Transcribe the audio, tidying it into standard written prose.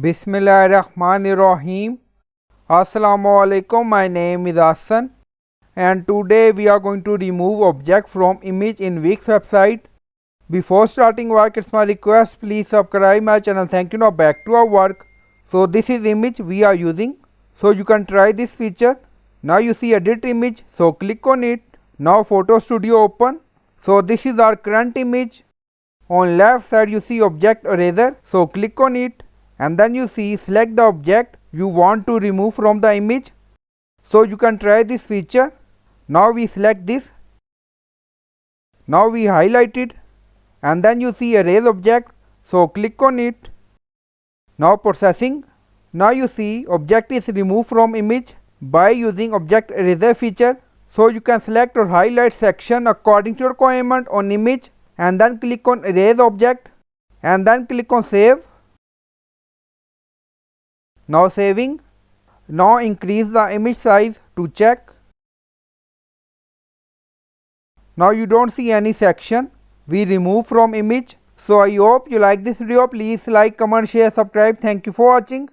Bismillahirrahmanirrahim. Assalamu alaikum. My name is Hassan and today we are going to remove object from image in Wix website. Before starting work, it's my request, please subscribe my channel. Thank you. Now back to our work. So this is image we are using. So you can try this feature. Now you see edit image. So click on it. Now Photo Studio open. So this is our current image. On left side you see object eraser. So click on it. And then you see select the object you want to remove from the image. So you can try this feature. Now we select this. Now we highlight it and then you see erase object. So click on it. Now processing. Now you see object is removed from image by using object eraser feature. So you can select or highlight section according to your requirement on image and then click on erase object and then click on save. Now saving. Now increase the image size to check. Now you don't see any section we remove from image. So I hope you like this video. Please like, comment, share, subscribe. Thank you for watching.